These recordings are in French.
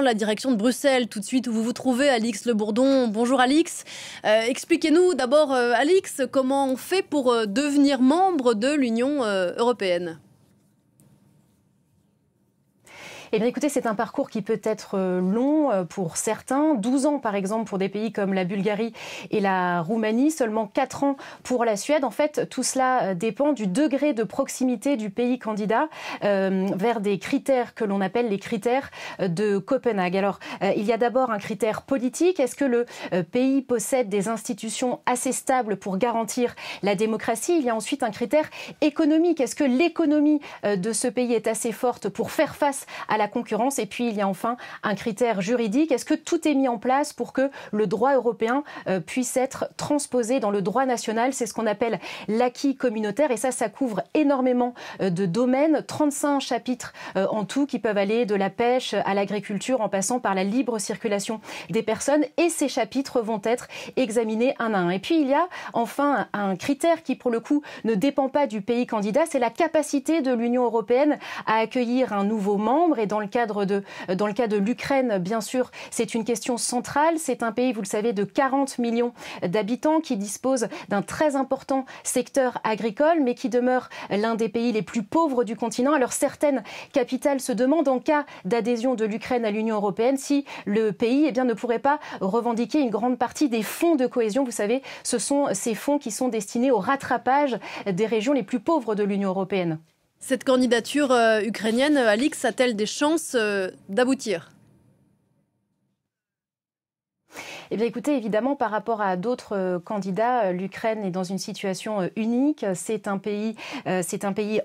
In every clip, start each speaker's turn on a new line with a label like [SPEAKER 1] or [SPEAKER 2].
[SPEAKER 1] La direction de Bruxelles, tout de suite où vous vous trouvez, Alix Le Bourdon. Bonjour Alix. Expliquez-nous d'abord, Alix, comment on fait pour devenir membre de l'Union européenne?
[SPEAKER 2] Eh bien écoutez, c'est un parcours qui peut être long pour certains, 12 ans par exemple pour des pays comme la Bulgarie et la Roumanie, seulement 4 ans pour la Suède. En fait, tout cela dépend du degré de proximité du pays candidat vers des critères que l'on appelle les critères de Copenhague. Alors, il y a d'abord un critère politique. Est-ce que le pays possède des institutions assez stables pour garantir la démocratie? Il y a ensuite un critère économique. Est-ce que l'économie de ce pays est assez forte pour faire face à la concurrence? Et puis il y a enfin un critère juridique. Est-ce que tout est mis en place pour que le droit européen puisse être transposé dans le droit national? C'est ce qu'on appelle l'acquis communautaire, et ça couvre énormément de domaines, 35 chapitres en tout, qui peuvent aller de la pêche à l'agriculture en passant par la libre circulation des personnes, et ces chapitres vont être examinés un à un. Et puis il y a enfin un critère qui pour le coup ne dépend pas du pays candidat, c'est la capacité de l'Union européenne à accueillir un nouveau membre. Et dans le cas de l'Ukraine, bien sûr, c'est une question centrale. C'est un pays, vous le savez, de 40 millions d'habitants qui dispose d'un très important secteur agricole, mais qui demeure l'un des pays les plus pauvres du continent. Alors certaines capitales se demandent, en cas d'adhésion de l'Ukraine à l'Union européenne, si le pays ne pourrait pas revendiquer une grande partie des fonds de cohésion. Vous savez, ce sont ces fonds qui sont destinés au rattrapage des régions les plus pauvres de l'Union européenne.
[SPEAKER 1] Cette candidature ukrainienne, Alix, a-t-elle des chances d'aboutir?
[SPEAKER 2] Eh bien écoutez, évidemment, par rapport à d'autres candidats, l'Ukraine est dans une situation unique. C'est un pays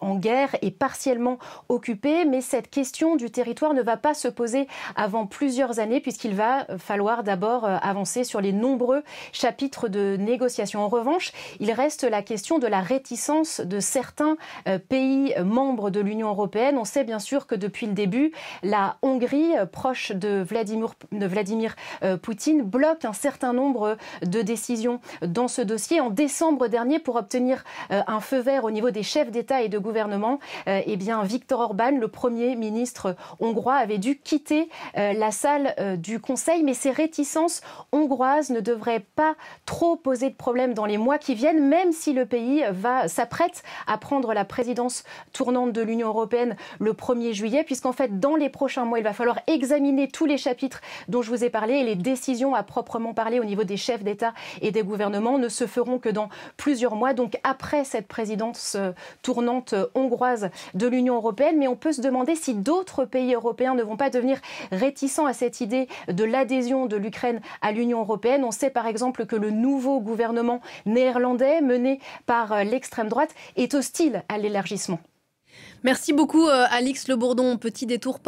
[SPEAKER 2] en guerre et partiellement occupé, mais cette question du territoire ne va pas se poser avant plusieurs années, puisqu'il va falloir d'abord avancer sur les nombreux chapitres de négociation. En revanche, il reste la question de la réticence de certains pays membres de l'Union européenne. On sait bien sûr que depuis le début, la Hongrie, proche de Vladimir Poutine, bloque un certain nombre de décisions dans ce dossier. En décembre dernier, pour obtenir un feu vert au niveau des chefs d'État et de gouvernement, Viktor Orban, le Premier ministre hongrois, avait dû quitter la salle du Conseil. Mais ces réticences hongroises ne devraient pas trop poser de problème dans les mois qui viennent, même si le pays s'apprête à prendre la présidence tournante de l'Union européenne le 1er juillet, puisqu'en fait, dans les prochains mois, il va falloir examiner tous les chapitres dont je vous ai parlé, et les décisions à proprement parler au niveau des chefs d'État et des gouvernements ne se feront que dans plusieurs mois, donc après cette présidence tournante hongroise de l'Union européenne. Mais on peut se demander si d'autres pays européens ne vont pas devenir réticents à cette idée de l'adhésion de l'Ukraine à l'Union européenne. On sait par exemple que le nouveau gouvernement néerlandais, mené par l'extrême droite, est hostile à l'élargissement.
[SPEAKER 1] Merci beaucoup, Alix Le Bourdon. Petit détour